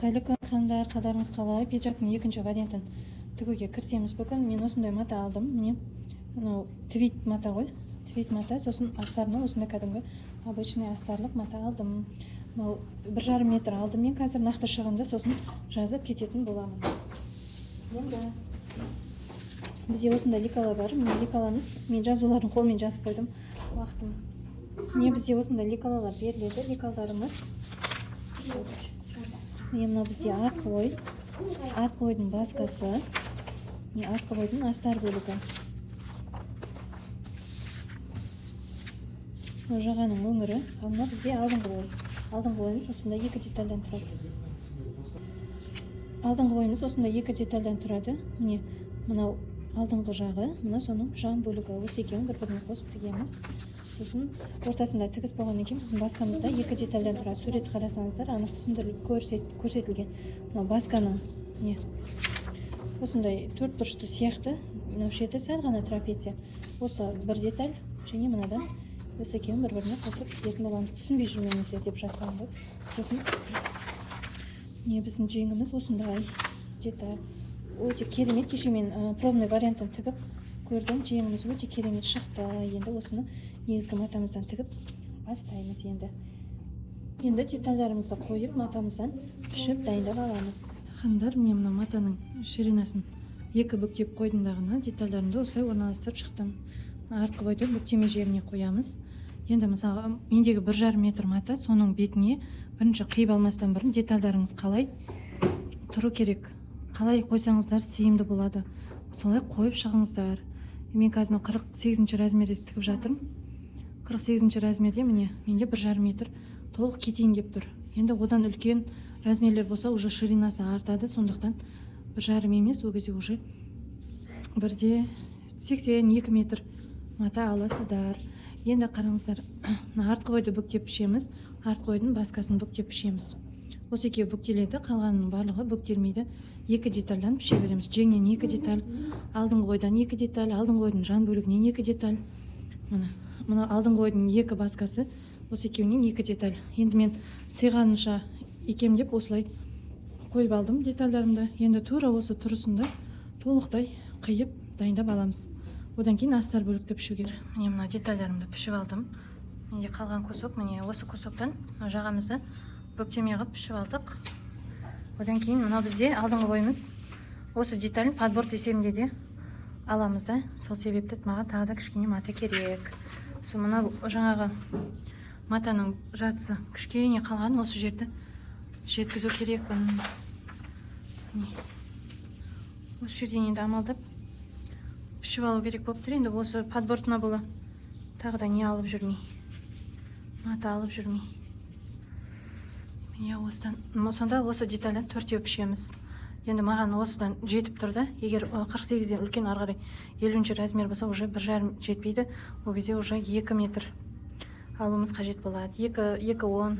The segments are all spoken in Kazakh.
Қайлы қандар, қалдарыңыз қалай? Пиджактың екінші вариантын тігуге кірісеміз бүгін. Мен осындай мата алдым. Міне, мынау твит мата ғой. Твит мата, сосын астарына осындай кәдімгі обычный астарлық мата алдым. Мынау 1,5 метр алдым мен қазір нақты шығынды, сосын жазып кететін боламын. Енді бізде осындай ликала бар. Міне ликаламыз. Мен жазуларын қолмен жазып қойдым. Уақытым. Міне бізде осындай ликалалар беріледі. Ликаларымыз. Міне мынау бізде артқы ой. Артқы ойдың басқасы. Міне артқы ойдың астар бөлігі. Мынау жағаның өңірі. Ал мынау бізде алдыңғы ой. Алдыңғы ойымыз осындай екі детальдан тұрады. Алдыңғы ойымыз осындай екі детальдан тұрады. Міне мынау алдыңғы жағы, мына соның жан бөлігі. Осы екеуін бір-біріне қосып тігеміз. Сосын ортасында тігіс болғаннан кейін біздің басқамызда екі детальдан тұрады. Сурет қарасаңыздар, анық түсіндіріліп көрсетілген. Мынау басқаның не? Осындай төрт бұрышты сияқты, мынау шеті сәл ғана трапеция. Осы бір деталь, және мынадан осы екеуін бір-біріне қосып тігетін боламыз. Түсінбей жүрмеңіздер деп жатқан ғой. Сосын не біздің жеңіміз осындай деталь. Өте керемет. Кеше мен пробный вариантын тігіп көрдім. Жеңіміз өте керемет шықты. Енді осыны негізгі матамыздан тігіп бастаймыз енді. Енді детальдарымызды қойып, матамыздан пішіп дайындап аламыз. Хандар, міне мына матаның ширинасын екі бүктеп қойдымдағына детальдарымды осылай орналастырып шықтым. Артқы ойды бүктеме жеріне қоямыз. Енді мысалы мендегі 1,5 метр мата, соның бетіне бірінші қиып алмастан бұрын детальдарыңыз қалай тұру керек, қалай қойсаңыздар сыйымды болады, солай қойып шығыңыздар. Мен қазір 48 размерде тігіп жатырмын. 48 размерде міне менде 1,5 метр толық кетейін деп тұр. Енді одан үлкен размерлер болса уже ширинасы артады, сондықтан 1,5 емес, ол кезде уже 1,82 метр мата аласыздар. Енді қараңыздар, артқы ойды бүктеп пішеміз, артқы ойдың басқасын бүктеп пішеміз. Осы екеуі бүктеледі, қалғанының барлығы бүктелмейді. Екі детальдан піше береміз. Жеңнен екі деталь, алдыңғы ойдан екі деталь, алдыңғы ойдың жан бөлігінен екі деталь. Мына алдыңғы ойдың екі басқасы, осы екеуінен екі деталь. Енді мен сыйғанынша икемдеп осылай қойып алдым детальдарымды. Енді тура осы тұрысында толықтай қиып дайындап аламыз. Одан кейін астар бөлікті пішуге. Міне мына детальдарымды пішіп алдым. Менде қалған кусок, міне осы кусоктан жағамызды бүктеме қылып пішіп алдық. Одан кейін мынау бізде алдыңғы ойымыз. Осы деталін подбор есебінде де аламыз да. Сол себепті маған тағы да кішкене мата керек. Сол мынау жаңағы матаның жартысы кішкене қалған, осы жерді жеткізу керекпін. Осы жерден енді амалдап пішіп алу керек болып тұр. Енді осы подбортына бола тағы да не алып жүрмей, мата алып жүрмей. Сонда осы детальдан төртеу пішеміз. Енді маған осыдан жетіп тұрды. Егер 48-ден үлкен арғарай 50-ші размер болса, уже 1,5 жетпейді. Ол кезде уже 2 метр алуымыз қажет болады. 2,10.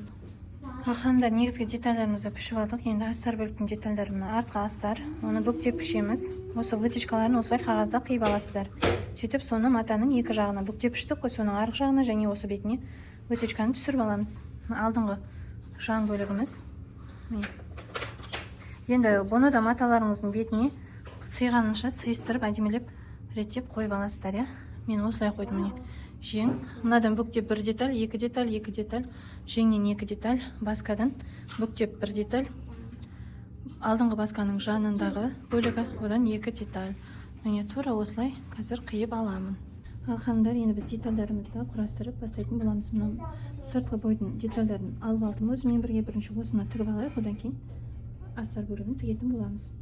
Алхамда негізгі детальдарымызды пішіп алдық. Енді астар бөліктің детальдарына артқа астар. Оны бүктеп пішеміз. Осы вытяжкаларын осылай қағазда қиып аласыздар. Сөйтіп соны матаның екі жағына бүктеп піштік қой, соның арғы жағына және осы бетіне вытяжканы түсіріп аламыз. Алдыңғы жан бөлігіміз. Енді бұны да маталарыңыздың бетіне сыйғанынша сыйыстырып, әдемелеп реттеп қойып аласыздар. Мен осылай қойдым. Жең, мынадан бүктеп бір деталь, екі деталь, екі деталь, жеңнен екі деталь, басқадан бүктеп бір деталь, алдыңғы басқаның жанындағы бөлігі, одан екі деталь. Міне тура осылай қазір қиып аламын. Алхандар, енді біз детальдарымызды құрастырып бастайтын боламыз. Мына сыртқы бойдың детальдарын алып алдым. Өзіммен бірге бірінші осыны тігіп алайық, одан кейін астар бөлігін тігетін боламыз.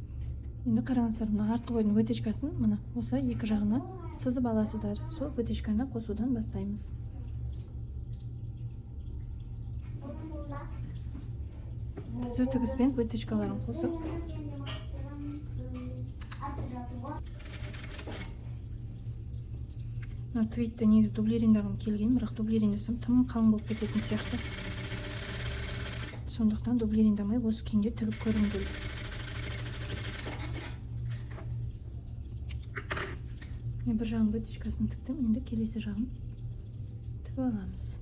Енді қараңыздар, мына артқы ойдың вытяжкасын мына осылай екі жағына сызып аласыздар. Сол вытяжканы қосудан бастаймыз. Түзу тігіспен вытяжкаларын қосып твитті негіз дублериндағым келген, бірақ дублериндесім тым қалың болып кететін сияқты. Сондықтан дублериндамай осы күйінде тігіп көргім келді. Мен бір жағын вытяжкасын тіктім, енді келесі жағын тігіп аламыз.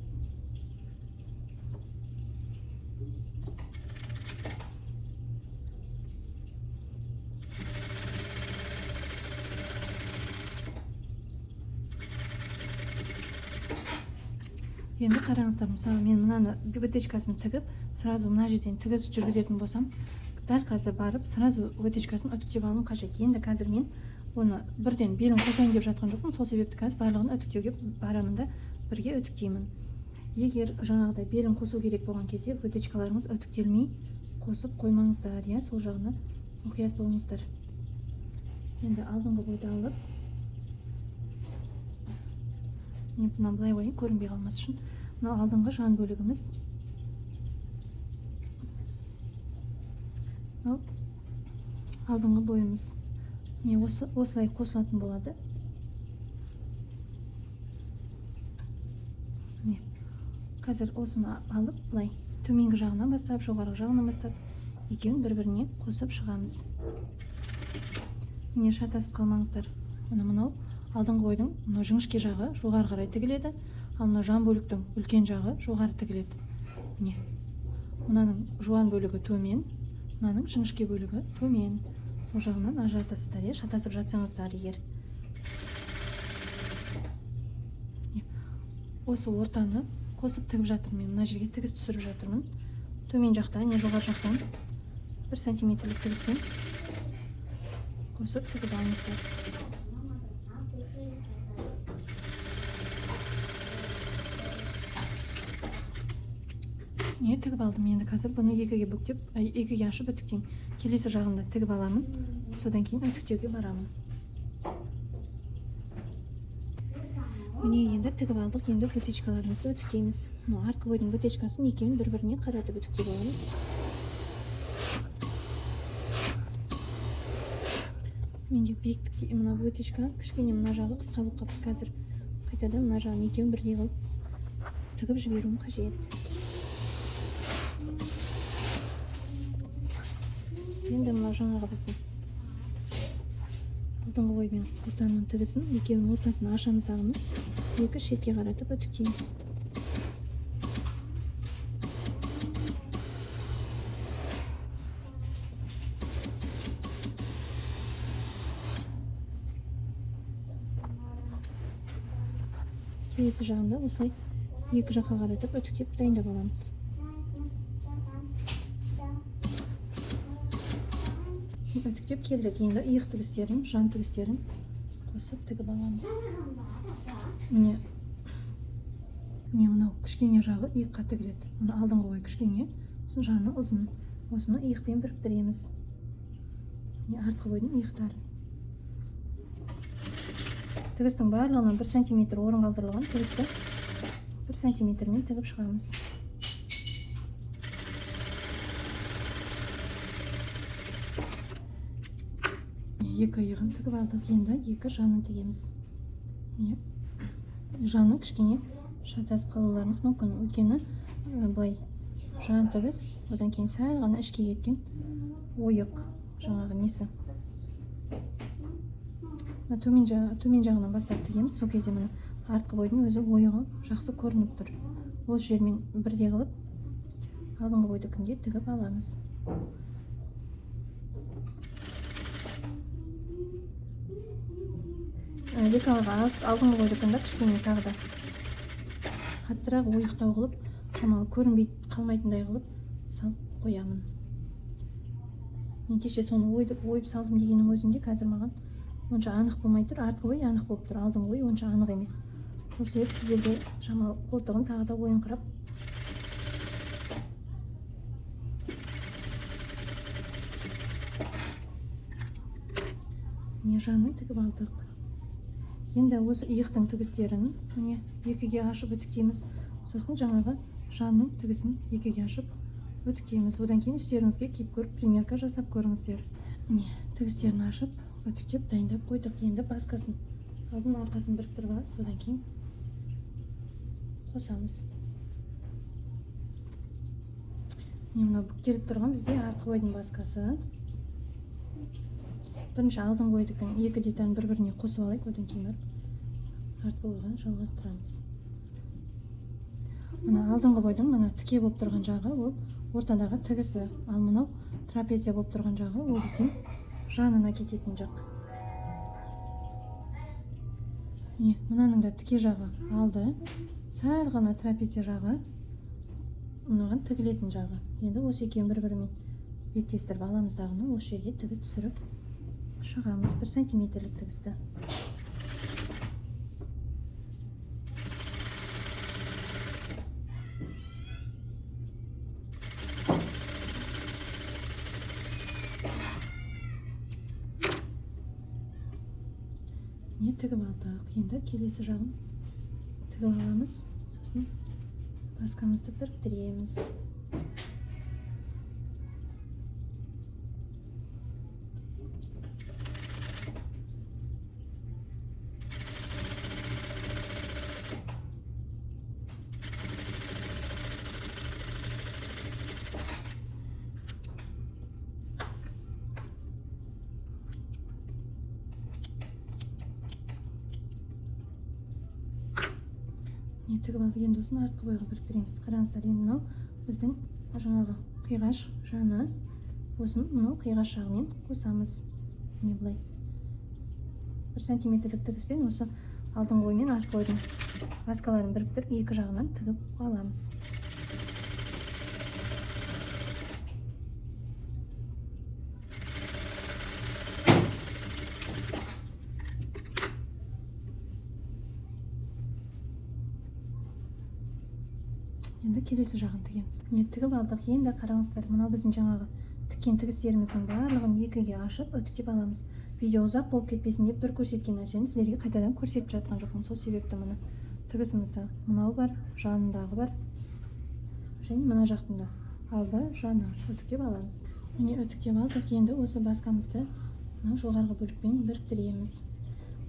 Енді қараңыздар, мысалы мен мынаны вытечкасын тігіп, сразу мына жерден тігіс жүргізетін болсам, дәл қазір барып, сразу вытечкасын үтіктеп алуым қажет. Енді қазір мен оны бірден белін қосайын деп жатқан жоқпын, сол себепті қазір барлығын үтіктеуге барамын да бірге үтіктеймін. Егер жаңағыдай белін қосу керек болған кезде вытечкаларыңыз үтіктелмей қосып қоймаңыздар, иә, сол жағына мұқият болыңыздар. Енді алдыңғы бойды алып, мен бұны былай қойайын, көрінбей қалмас үшін. Мынау алдыңғы жан бөлігіміз. Мынау алдыңғы бойымыз. Осылай қосылатын болады. Қазір осыны алып, былай төменгі жағынан бастап, жоғарғы жағынан бастап, екеуін бір-біріне қосып шығамыз. Міне шатасып қалмаңыздар. Мынау алдыңғы ойдың жіңішке жағы жоғары қарай тігіледі, ал мына жан бөліктің үлкен жағы жоғары тігіледі. Міне мынаның жуан бөлігі төмен, мынаның жіңішке бөлігі төмен. Сол жағынан ажыратасыздар, шатасып жатсаңыздар егер. Осы ортаны қосып тігіп жатырмын. Мына жерге тігіс түсіріп жатырмын. Төмен жақтан, не жоғары жақтан 1 сантиметрлік тігіспен қосып тігіп алыңыздар. Тігіп алдым. Енді қазір бұны екіге бүктеп, екіге ашып үтіктеймін. Келесі жағында тігіп аламын. Содан кейін үтіктеуге барамын. Міне енді тігіп алдық. Енді вытечкаларымызды үтіктейміз. Артқы бойдың вытечкасын екеуін бір-біріне қаратып үтіктеп аламыз. Менде биіктікте мына вытечка кішкене мына жағы қысқа болып қапты. Қазір қайтадан мына жағын екеуін бірдей қылып тігіп жіберуім қажет. Енді мына жаңағы біздің алдыңғы бой мен ортаның тігісін екеуінің ортасына ашамыз ағымыз, екі шетке қаратып үтіктейміз. Келесі жағында осылай екі жаққа қаратып үтіктеп дайындап аламыз. Үтіктеп келдік. Енді иық тігістерін, жан тігістерін қосып тігіп аламыз. Міне мынау кішкене жағы иыққа тігіледі. Мұны алдыңғы ой кішкене, сосын жаны ұзын. Осыны иықпен біріктіреміз. Артқы бойдың иықтары. Тігістің барлығынан 1 сантиметр орын қалдырылған тігісті 1 сантиметрмен тігіп шығамыз. Екі иығын тігіп алдық. Енді екі жанын тігеміз. Жаны кішкене шатасып қалуларыңыз мүмкін. Өйткені былай жан тігіс, одан кейін сәл ғана ішке кеткен ойық жаңағы несі. Төмен жағынан бастап тігеміз. Сол кезде мына артқы бойдың өзі ойығы жақсы көрініп тұр. Осы жермен бірдей қылып алдыңғы бойдікінде тігіп аламыз. Лекалға алдыңғы бойдықында кішкене тағы да қаттырақ ойықтау қылып, шамалы көрінбей қалмайтындай қылып салып қоямын. Мен кеше соны ойып салдым дегеннің өзінде қазір маған онша анық болмай тұр. Артқы ой анық болып тұр, алдыңғы ой онша анық емес. Сол себеп сіздерге шамалы қолтығын тағы да ойыңқырап міне жанын тігіп алдық. Енді осы иықтың тігістерін екіге ашып үтіктейміз. Сосын жаңағы жанның тігісін екіге ашып үтіктейміз. Одан кейін үстеріңізге киіп көріп, примерка жасап көріңіздер. Тігістерін ашып, үтіктеп, дайындап қойдық. Енді басқасын, алдын арқасын біріктіріп алып, содан кейін қосамыз. Мынау бүктеліп тұрған бізде артқы ойдың басқасы. Бірінші алдыңғы ойдың екі деталін бір-біріне қосып алайық, одан кейін артқы ойға жалғастырамыз. Мына алдыңғы бойдың тіке болып тұрған жағы ол ортадағы тігісі, ал мынау трапеция болып тұрған жағы ол біздің жанына кететін жақ. міне мынаның да тіке жағы алды, сәл ғана трапеция жағы, мынаған тігілетін жағы. Енді осы екеуін бір-бірімен беттестіріп аламыз дағыны, осы жерде тігіс түсіріп шығамыз. 1 сантиметрлік тігісті. Не тігіп алдық. Енді келесі жағын тігіп аламыз. Сосын басқамызды біріктіреміз. Не тігіп алдық, енді осыны артқы бойға біріктіреміз. Қараңыздар, енді мынау біздің жаңағы қиғаш жаны, осын мынау қиғаш жағымен қосамыз. Не былай 1 сантиметрлік тігіспен осы алдыңғы ой мен артқы ойдың маскаларын біріктіріп, екі жағынан тігіп аламыз. Енді келесі жағын тігеміз. Міне тігіп алдық. Енді қараңыздар, мынау біздің жаңағы тіккен тігістеріміздің барлығын екіге ашып үтіктеп аламыз. Видео ұзақ болып кетпесін деп бір көрсеткен нәрсені сіздерге қайтадан көрсетіп жатқан жоқпын. Сол себепті мына тігісімізді мынау бар, жанындағы бар және мына жақтында алды, жаны үтіктеп аламыз. Міне үтіктеп алдық. Енді осы басқамызды мынау жоғарғы бөлікпен біріктіреміз.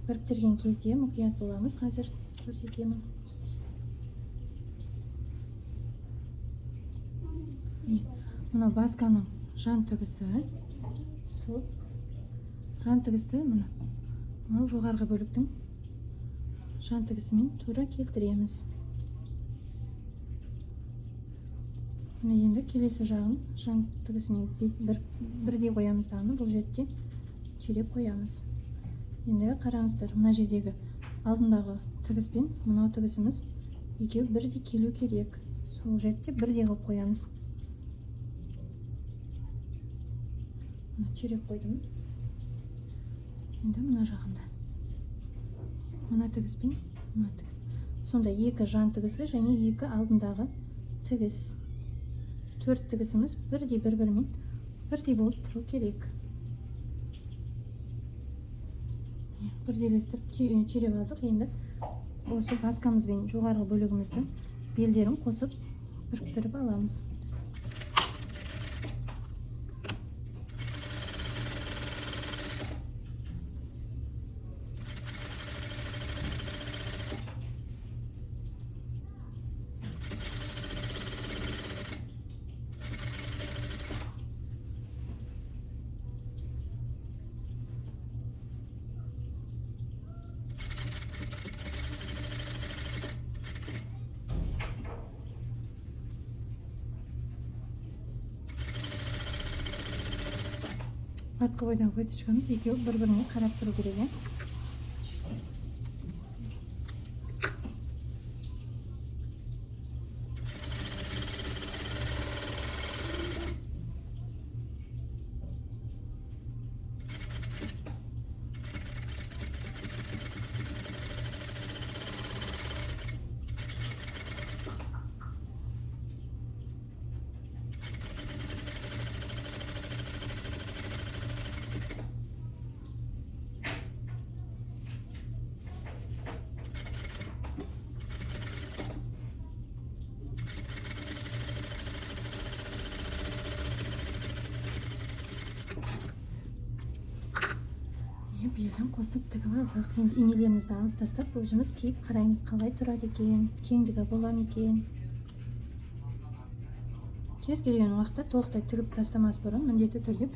Біріктірген кезде мұқият боламыз. Қазір көрсетемін. Мына басқаның жан тігісі, сол жан тігісті мынау жоғарғы бөліктің жан тігісімен тура келтіреміз. Енді келесі жағын жан тігісімен бірдей қоямыз дағыны, бұл жерде жиреп қоямыз. Енді қараңыздар, мына жердегі алдындағы тігіспен мынау тігісіміз екеу бірдей келу керек. Сол жерде бірдей қылып қоямыз. Чиреп қойдым. Енді мына жағында мына тігіспен мына тігіс. Сонда екі жан тігісі және екі алдындағы тігіс. 4 тігісіміз бірдей бір-бірімен бірдей болып тұру керек. Бірдейлестіріп чиреп алдық. Енді осы басқамызбен жоғарғы бөлігіміздің белдерін қосып біріктіріп аламыз. Артқы бойдағы выточкамыз екеуі бір-біріне қарап тұру керек. Белін қосып тігіп алдық. Енді инелерімізді алып тастап, өзіміз киіп қараймыз, қалай тұрады екен, кеңдігі бола ма екен. Кез келген уақытта толықтай тігіп тастамас бұрын міндетті түрде